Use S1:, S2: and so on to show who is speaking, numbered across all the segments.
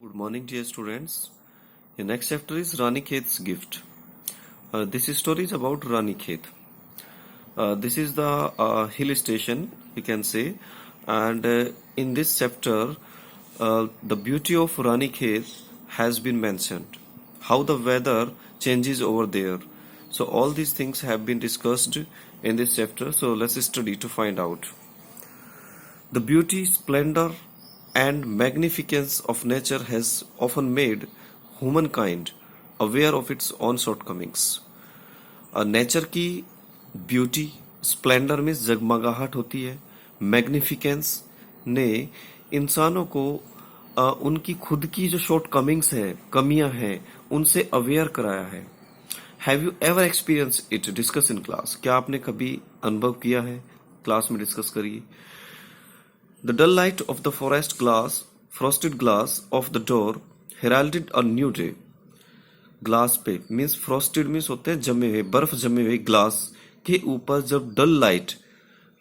S1: Good morning, dear students. The next chapter is Rani Khet's gift. This story is about Rani Khet. This is the hill station, we can say, and in this chapter, the beauty of Rani Khet has been mentioned. How the weather changes over there. So all these things have been discussed in this chapter. So let's study to find out. The beauty, splendor, and magnificence of nature has often made humankind aware of its own shortcomings. Nature की beauty Splendor में जगमगाहट होती है. मैग्निफिकेंस ने इंसानों को उनकी खुद की जो शॉर्ट कमिंग्स है, कमियां हैं, उनसे अवेयर कराया है. Have you ever experience it? Discuss in class. क्या आपने कभी अनुभव किया है? क्लास में डिस्कस करिए. The dull light of the frosted glass of the door heralded a new day. Glass पे मीन्स फ्रॉस्टेड मीन्स होते हैं जमे हुए, बर्फ जमे हुए ग्लास के ऊपर जब डल लाइट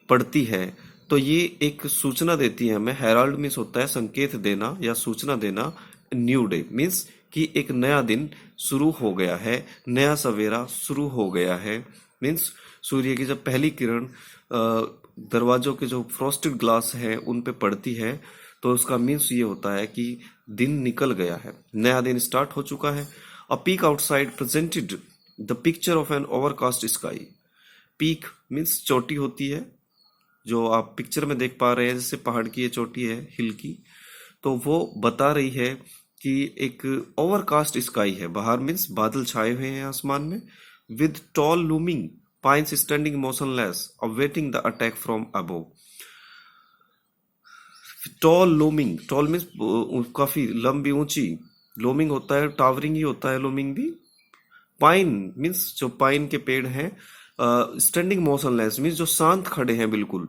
S1: पड़ती है तो ये एक सूचना देती है हमें. हेराल्ड मीन्स होता है संकेत देना या सूचना देना. न्यू डे मीन्स कि एक नया दिन शुरू हो गया है, नया सवेरा शुरू हो गया है. मीन्स सूर्य की जब पहली किरण दरवाजों के जो फ्रॉस्टेड ग्लास है उन पे पड़ती है तो उसका मीन्स ये होता है कि दिन निकल गया है, नया दिन स्टार्ट हो चुका है. A peak outside presented the picture of an overcast sky. Peak means चोटी होती है जो आप पिक्चर में देख पा रहे हैं, जैसे पहाड़ की ये चोटी है हिल की, तो वो बता रही है कि एक ओवरकास्ट स्काई है. बाहर मीन्स बादल छाए हुए हैं आसमान में. With tall looming pines standing motionless, awaiting the attack from above. Tall looming, tall means काफी लंबी ऊंची. लोमिंग होता है टावरिंग ही होता है लोमिंग भी. पाइन मीन्स जो पाइन के पेड़ हैं. स्टैंडिंग मोशनलेस मीन्स जो शांत खड़े हैं बिल्कुल,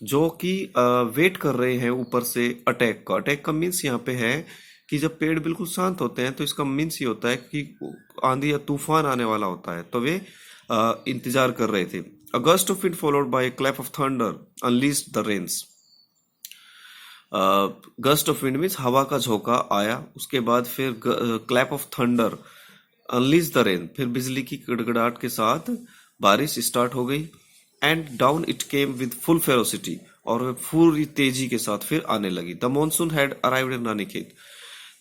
S1: जो कि वेट कर रहे हैं ऊपर से अटैक का. अटैक का मीन्स यहाँ पे है कि जब पेड़ बिल्कुल शांत होते हैं तो इसका मीन्स ये होता है कि आंधी या तूफान आने वाला होता है, तो वे इंतजार कर रहे थे. A gust of wind followed by a clap of thunder unleashed the rains. Gust of wind means हवा का झोंका आया, उसके बाद फिर clap of thunder unleash the rain, फिर बिजली की गड़गड़ाहट के साथ बारिश स्टार्ट हो गई. And down it came with full ferocity, और पूरी तेजी के साथ फिर आने लगी. The monsoon had arrived in Ranikhet.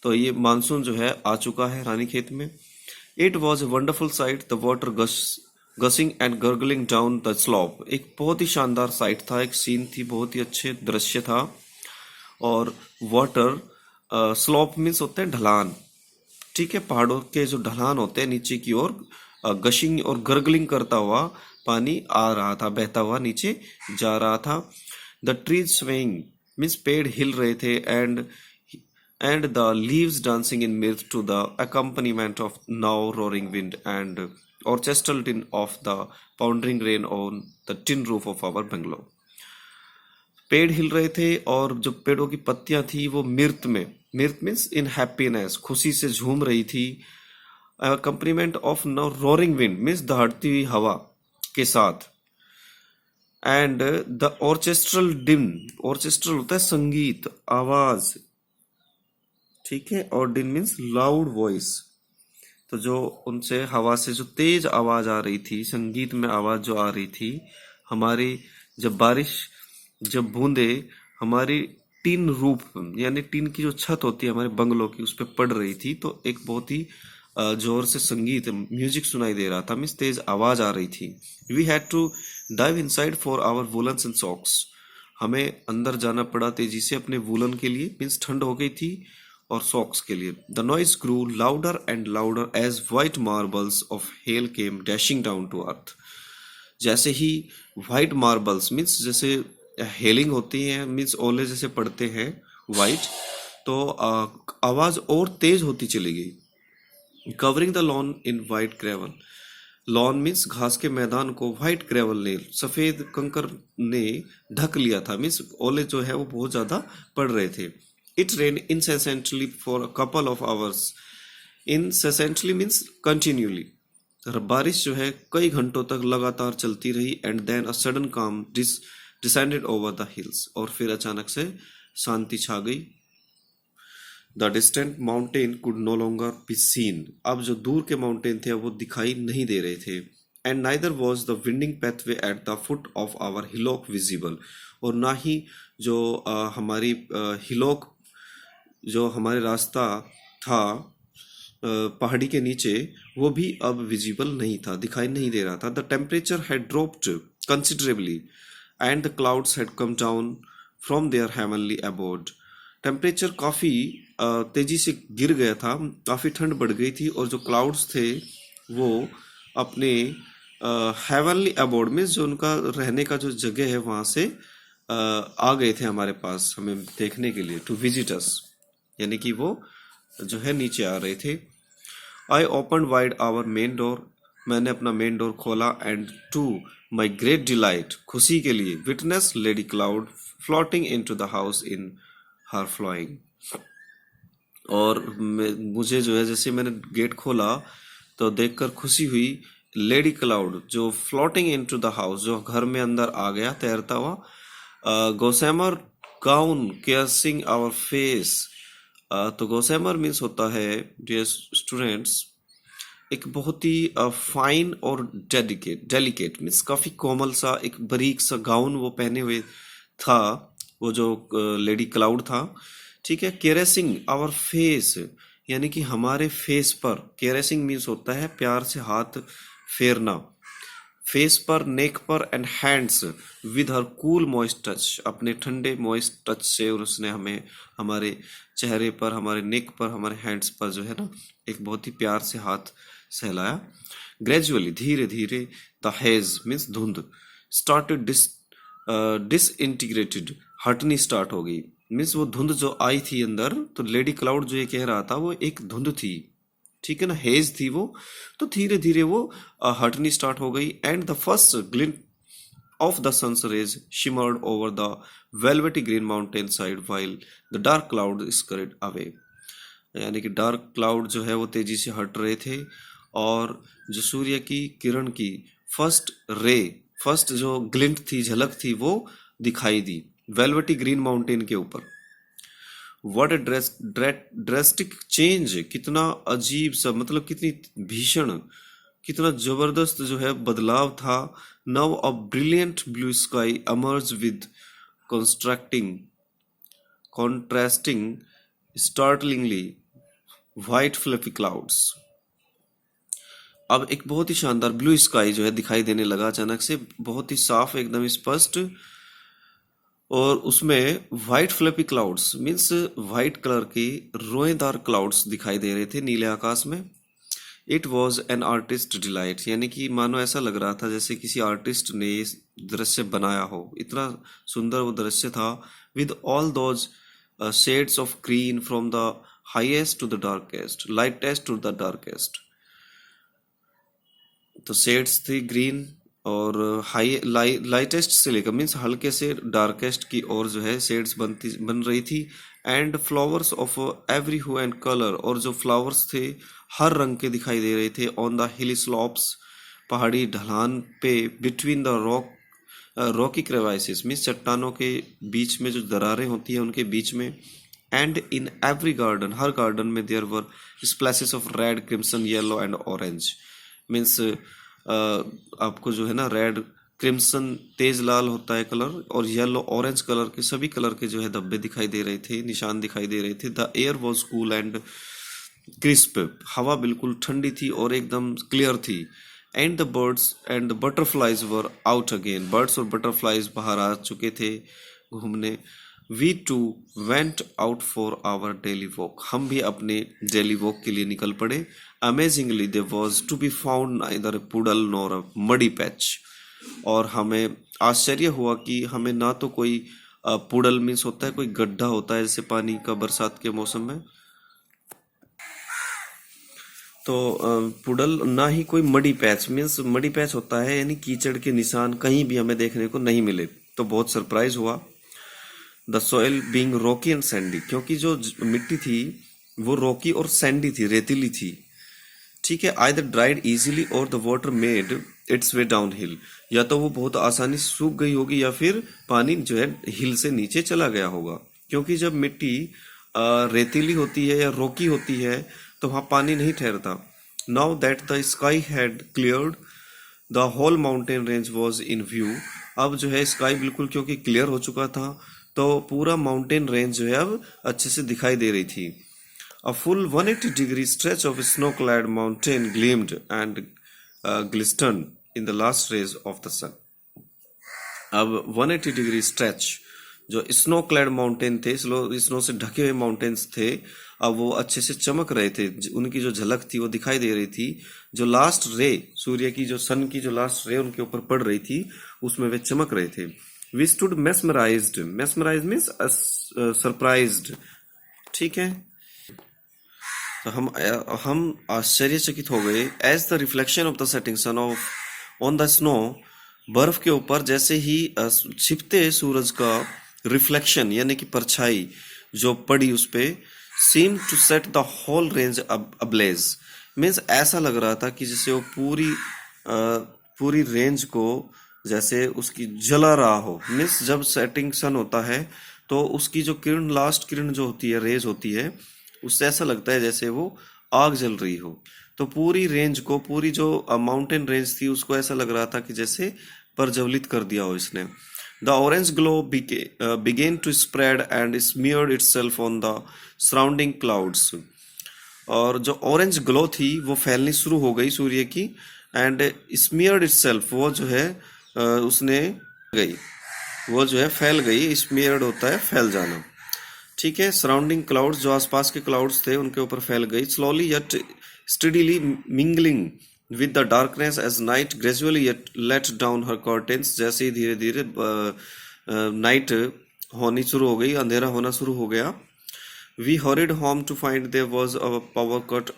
S1: तो ये मानसून जो है आ चुका है रानीखेत में. It was a wonderful site, the water gushing and gargling down the slope. एक बहुत ही शानदार साइट था, एक सीन थी, बहुत ही अच्छे दृश्य था. और वाटर स्लॉप मीन्स होते हैं ढलान, ठीक है, पहाड़ों के जो ढलान होते हैं नीचे की ओर. गशिंग और गर्गलिंग करता हुआ पानी आ रहा था, बहता हुआ नीचे जा रहा था. द ट्रीज स्वेइंग मीन्स पेड़ हिल रहे थे. And the leaves dancing in mirth to the accompaniment of now roaring wind and orchestral din of the pounding rain on the tin roof of our bungalow. पेड़ हिल रहे थे और जो पेड़ों की पत्तियां थी वो मिर्त मीन्स इन हैप्पीनेस, खुशी से झूम रही थी. Accompaniment of no roaring wind means दहाड़ती हुई हवा के साथ. And the orchestral din, orchestral होता है संगीत, आवाज, ठीक है, और डिन मीन्स लाउड वॉइस. तो जो उनसे हवा से जो तेज आवाज आ रही थी, संगीत में आवाज जो आ रही थी, हमारी जब बारिश, जब बूंदे हमारी टीन रूफ यानी टीन की जो छत होती है हमारे बंगलों की, उस पर पड़ रही थी, तो एक बहुत ही जोर से संगीत, म्यूजिक सुनाई दे रहा था, मीन्स तेज आवाज आ रही थी. We had to dive inside for our woollens and socks. हमें अंदर जाना पड़ा तेजी से अपने वुलन के लिए, मीन्स ठंड हो गई थी, और सॉक्स के लिए. The noise grew louder and louder as white marbles of hail came dashing down to earth. जैसे ही व्हाइट मार्बल्स मीन्स जैसे हेलिंग होती है, मीन्स ओले जैसे पड़ते हैं व्हाइट, तो आवाज और तेज होती चली गई. Covering the log in white gravel. Lawn means घास के मैदान को व्हाइट ग्रेवल ने, सफेद कंकर ने ढक लिया था, मीन्स ओले जो है वो बहुत ज्यादा पड़ रहे थे. It rained incessantly for a couple of hours. Incessantly means continually. बारिश जो है कई घंटों तक लगातार चलती रही. And then a sudden calm descended over the hills. और फिर अचानक से शांति छा गई. The distant mountain could no longer be seen. अब जो दूर के माउंटेन थे वो दिखाई नहीं दे रहे थे। And neither was the winding pathway at the foot of our hillock visible, और ना ही जो हमारी हिलॉक, जो हमारे रास्ता था पहाड़ी के नीचे, वो भी अब विजिबल नहीं था, दिखाई नहीं दे रहा था। The temperature had dropped considerably and the clouds had come down from their heavenly abode. Temperature काफ़ी तेजी से गिर गया था, काफ़ी ठंड बढ़ गई थी, और जो क्लाउड्स थे वो अपने हेवनली अबोर्ड में, जो उनका रहने का जो जगह है वहाँ से आ गए थे हमारे पास हमें देखने के लिए, टू विजिट अस, यानी कि वो जो है नीचे आ रहे थे। I open wide our main door, मैंने अपना मेन डोर खोला, and to my great delight, खुशी के लिए, witness lady cloud floating into the house in her flying. और मुझे जो है जैसे मैंने गेट खोला तो देखकर खुशी हुई, लेडी क्लाउड जो floating into the house, जो घर में अंदर आ गया तैरता हुआ। Gossamer gown kissing our face, तो गोसेमर मीन्स होता है डियर स्टूडेंट्स एक बहुत ही फाइन और डेलिकेट मीन्स काफी कोमल सा, एक बारीक सा गाउन वो पहने हुए था, वो जो लेडी क्लाउड था, ठीक है। केरेसिंग आवर फेस, यानी कि हमारे फेस पर, केरेसिंग मीन्स होता है प्यार से हाथ फेरना, फेस पर, नेक पर, and hands with her cool moist touch, अपने ठंडे मॉइस्ट टच से, और उसने हमें हमारे चेहरे पर, हमारे नेक पर, हमारे हैंड्स पर जो है ना एक बहुत ही प्यार से हाथ सहलाया। ग्रेजुअली, धीरे धीरे, द हेज मीन्स धुंध, स्टार्टेड डिसइंटीग्रेटेड, हटनी स्टार्ट हो गई, मीन्स वो धुंध जो आई थी अंदर, तो लेडी क्लाउड जो ये कह रहा था वो एक धुंध थी, ठीक है ना, हेज थी वो, तो धीरे धीरे वो हटनी स्टार्ट हो गई। And the first glint of the sun's rays shimmered over the velvety green mountain side while the dark cloud scurried away, यानी कि डार्क क्लाउड जो है वो तेजी से हट रहे थे, और जो सूर्य की किरण की फर्स्ट रे, फर्स्ट जो ग्लिंट थी, झलक थी, वो दिखाई दी वेलवेटी ग्रीन माउंटेन के ऊपर। व्हाट ए ड्रेस्टिक चेंज, कितना अजीब सा, मतलब कितनी भीषण, कितना जबरदस्त जो है बदलाव था। Now a brilliant blue sky emerged with contrasting startlingly white fluffy clouds। अब एक बहुत ही शानदार ब्लू स्काई जो है दिखाई देने लगा अचानक से, बहुत ही साफ, एकदम स्पष्ट, और उसमें white fluffy clouds means white colour के रोएदार क्लाउड्स दिखाई दे रहे थे नीले आकाश में। It was an artist delight, यानी कि मानो ऐसा लग रहा था जैसे किसी आर्टिस्ट ने दृश्य बनाया हो, इतना सुंदर वो दृश्य था। With all those shades of green from the highest to the darkest, lightest to the darkest, तो शेड्स थी ग्रीन और लाइटेस्ट से लेकर मीन्स हल्के से डार्केस्ट की ओर जो है शेड्स बन रही थी। And flowers of every who and colour, और जो फ्लावर्स थे हर रंग के दिखाई दे रहे थे। ऑन द हिल स्लॉप्स, पहाड़ी ढलान पे, बिटवीन द रॉकी क्रेवाइसिस मीन्स चट्टानों के बीच में जो दरारें होती है उनके बीच में। एंड इन एवरी गार्डन, हर गार्डन में there were splashes of red, crimson, yellow and orange, means आपको जो है ना रेड, क्रिम्सन तेज लाल होता है कलर, और येलो, ऑरेंज कलर के सभी कलर के जो है धब्बे दिखाई दे रहे थे, निशान दिखाई दे रहे थे। The air was cool and crisp, हवा बिल्कुल ठंडी थी और एकदम क्लियर थी। And the birds and the butterflies were out again, birds और बटरफ्लाइज बाहर आ चुके थे घूमने। We too went out for our daily walk, हम भी अपने डेली वॉक के लिए निकल पड़े। Amazingly there was to be found neither a puddle nor a muddy patch, और हमें आश्चर्य हुआ कि हमें ना तो कोई पुडल मीन्स होता है कोई गड्ढा होता है जैसे पानी का बरसात के मौसम में, तो पुडल, ना ही कोई muddy patch means, muddy patch होता है यानी कीचड़ के निशान कहीं भी हमें देखने को नहीं मिले, तो बहुत सरप्राइज हुआ। The soil being Rocky and Sandy, क्योंकि जो मिट्टी थी वो रॉकी और सैंडी थी, रेतीली थी, ठीक है। आइदर ड्राइड इजीली और the water made it's way down hill, या तो वो बहुत आसानी से सूख गई होगी या फिर पानी जो है हिल से नीचे चला गया होगा, क्योंकि जब मिट्टी रेतीली होती है या रोकी होती है तो वहाँ पानी नहीं ठहरता. Now that the sky had cleared the whole mountain range was in view. अब जो है स्काई बिल्कुल क्योंकि क्लियर हो चुका था तो पूरा माउंटेन रेंज जो है अब अच्छे से दिखाई दे रही थी. A full 180-degree stretch of snow-clad mountain gleamed and glistened in the last rays of the sun. अब 180 डिग्री स्ट्रेच जो स्नो क्लैड माउंटेन थे, स्नो से ढके हुए माउंटेन्स थे, अब वो अच्छे से चमक रहे थे. उनकी जो झलक थी वो दिखाई दे रही थी. जो लास्ट रे सूर्य की, जो सन की जो लास्ट रे उनके ऊपर पड़ रही थी, उसमें वे चमक रहे थे. We stood mesmerised. Mesmerised means surprised. ठीक है, तो हम आश्चर्यचकित हो गए. As the reflection of the setting sun off on the snow. बर्फ के ऊपर जैसे ही छिपते सूरज का रिफ्लेक्शन यानी कि परछाई जो पड़ी उस पे, seem to set the whole range ablaze. Means ऐसा लग रहा था कि जैसे वो पूरी रेंज को जैसे उसकी जला रहा हो. मीन्स जब सेटिंग सन होता है तो उसकी जो किरण, लास्ट किरण जो होती है, रेज होती है, उससे ऐसा लगता है जैसे वो आग जल रही हो. तो पूरी रेंज को, पूरी जो माउंटेन रेंज थी उसको ऐसा लग रहा था कि जैसे प्रज्वलित कर दिया हो इसने. The orange glow began to spread and smeared itself on the surrounding clouds. और जो ऑरेंज ग्लो थी वो फैलनी शुरू हो गई सूर्य की. एंड स्मीयर्ड इटसेल्फ, वो जो है उसने गई, वो जो है फैल गई. स्मीयर्ड होता है फैल जाना. ठीक है, सराउंडिंग क्लाउड्स, जो आसपास के क्लाउड्स थे उनके ऊपर फैल गई. Slowly yet steadily mingling with the darkness as night gradually yet let down her curtains. जैसे ही धीरे धीरे नाइट होनी शुरू हो गई, अंधेरा होना शुरू हो गया. We hurried home to find there was a power cut.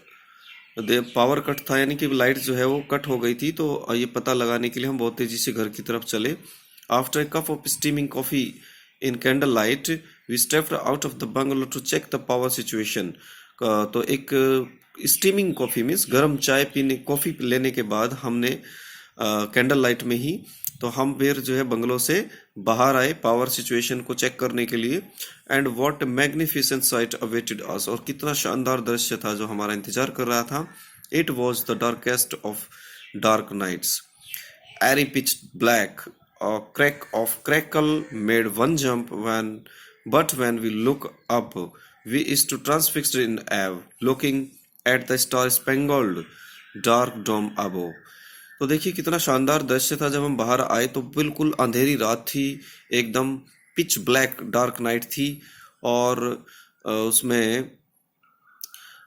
S1: Power cut था यानी कि लाइट जो है वो कट हो गई थी. तो ये पता लगाने के लिए हम बहुत तेजी से घर की तरफ चले. After a cup of steaming coffee in candle light we stepped out of the bungalow to check the power situation. तो एक स्टीमिंग कॉफी मीन्स गर्म चाय पीने, कॉफी लेने के बाद हमने कैंडल लाइट में ही, तो हम फिर जो है बंगलो से बाहर आए पावर सिचुएशन को चेक करने के लिए. And what magnificent sight awaited us. और कितना शानदार दृश्य था जो हमारा इंतजार कर रहा था. It was the darkest of dark nights. Eerie pitch black. A crack of crackle made one jump but when we look up, we is to transfixed in awe, looking at the star-spangled dark dome above. तो देखिए कितना शानदार दृश्य था. जब हम बाहर आए तो बिल्कुल अंधेरी रात थी, एकदम पिच ब्लैक डार्क नाइट थी. और उसमें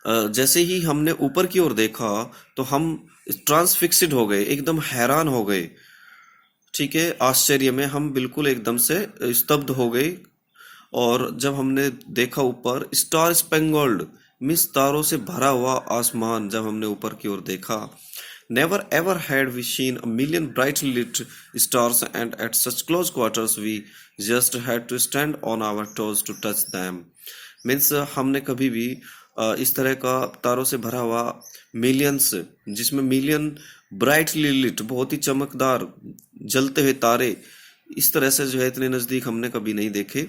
S1: जैसे ही हमने ऊपर की ओर देखा तो हम ट्रांसफिक्स्ड हो गए, एकदम हैरान हो गए. ठीक है, आश्चर्य में हम बिल्कुल एकदम से स्तब्ध हो गए. और जब हमने देखा ऊपर, स्टार स्पेंगल्ड मीन्स तारों से भरा हुआ आसमान जब हमने ऊपर की ओर देखा. Never ever had we seen a million brightly lit stars and at such close quarters we just had to stand on our toes to touch them. Means हमने कभी भी इस तरह का तारों से भरा हुआ मिलियंस, जिसमें मिलियन ब्राइटली लिट, बहुत ही चमकदार जलते हुए तारे, इस तरह से जो है इतने नज़दीक हमने कभी नहीं देखे.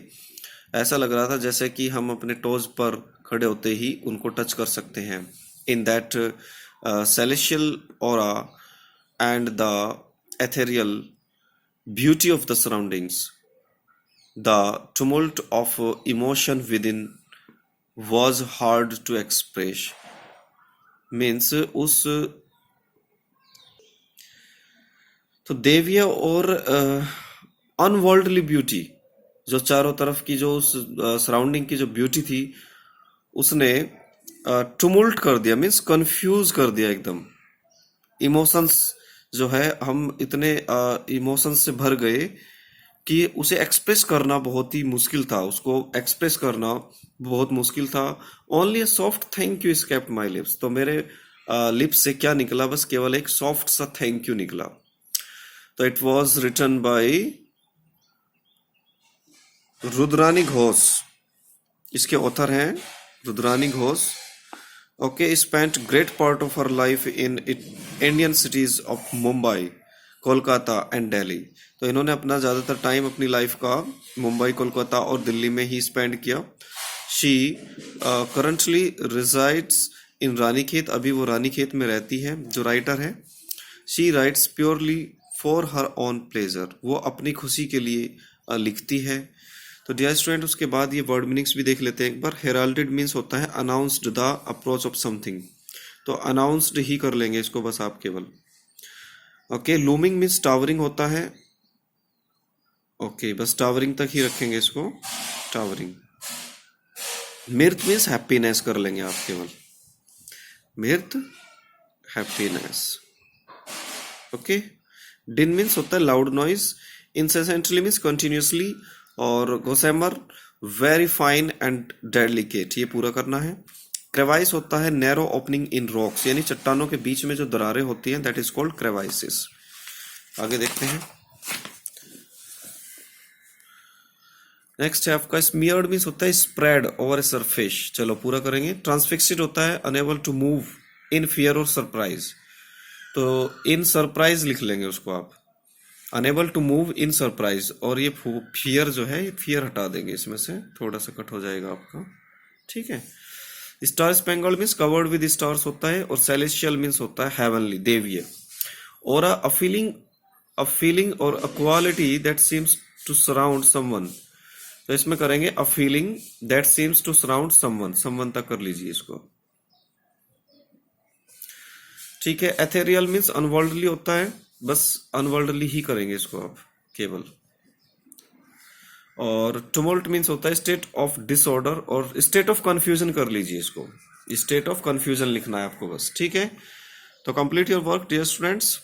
S1: ऐसा लग रहा था जैसे कि हम अपने टोज पर खड़े होते ही उनको टच कर सकते हैं. In that celestial aura and the ethereal beauty of the surroundings, the tumult of emotion within was hard to express. Means उस तो देवीय और अनवर्ल्डली ब्यूटी, जो चारों तरफ की जो उस सराउंडिंग की जो ब्यूटी थी, उसने टुमुल्ट कर दिया. मीन्स कंफ्यूज कर दिया एकदम. इमोशंस जो है, हम इतने इमोशंस से भर गए कि उसे एक्सप्रेस करना बहुत ही मुश्किल था. उसको एक्सप्रेस करना बहुत मुश्किल था. Only a soft thank you escaped my lips. तो मेरे लिप्स से क्या निकला, बस केवल एक सॉफ्ट सा थैंक यू निकला. तो it was written by Rudrani Ghosh. इसके ऑथर हैं Rudrani Ghosh. Okay, spent great part of her life in Indian cities of Mumbai, Kolkata and Delhi. तो इन्होंने अपना ज़्यादातर टाइम अपनी लाइफ का मुंबई, कोलकाता और दिल्ली में ही स्पेंड किया. शी करंटली रिजाइड्स इन रानीखेत, अभी वो रानीखेत में रहती है। जो राइटर है, she writes purely for her own pleasure, वो अपनी खुशी के लिए लिखती है। तो डियर स्टूडेंट, उसके बाद ये वर्ड मीनिंग्स भी देख लेते हैं एक बार। हेराल्डेड मीन्स होता है announced the approach of something, तो अनाउंस्ड ही कर लेंगे इसको बस आप केवल। ओके, लूमिंग मीन्स टावरिंग होता है। ओके, बस टावरिंग तक ही रखेंगे इसको, टावरिंग। मिर्थ मीन्स हैप्पीनेस कर लेंगे आप केवल, मिर्थ हैप्पीनेस। ओके, दिन मीन्स होता है loud noise, incessantly means continuously, और गोसेमर वेरी फाइन एंड डेलिकेट, ये पूरा करना है। क्रेवाइस होता है नैरो ओपनिंग इन रॉक्स, यानी चट्टानों के बीच में जो दरारें होती हैं, दैट इज कॉल्ड क्रेवाइसिस। आगे देखते हैं। नेक्स्ट है आपका स्मियर्ड मीन्स होता है स्प्रेड ओवर ए सरफेस, चलो पूरा करेंगे। ट्रांसफिक्स्ड होता है unable to move in fear और सरप्राइज, तो इन सरप्राइज लिख लेंगे उसको आप, unable to move in surprise, और ये फियर जो है, ये फियर हटा देंगे इसमें से, थोड़ा सा कट हो जाएगा आपका, ठीक है। Star spangled means covered with stars होता है, और सेलेस्टियल मीन्स होता है हेवनली, देवीय। और अ फीलिंग और a quality that seems to surround someone, तो इसमें करेंगे a feeling that seems to surround someone, someone तक कर लीजिए इसको, ठीक है। एथेरियल मीन्स अनवर्ल्डली होता है, बस अनवर्ल्डली ही करेंगे इसको आप केवल। और टुमल्ट मीन्स होता है स्टेट ऑफ डिसऑर्डर, और स्टेट ऑफ कंफ्यूजन कर लीजिए इसको, स्टेट ऑफ कंफ्यूजन लिखना है आपको बस, ठीक है। तो complete your work dear students.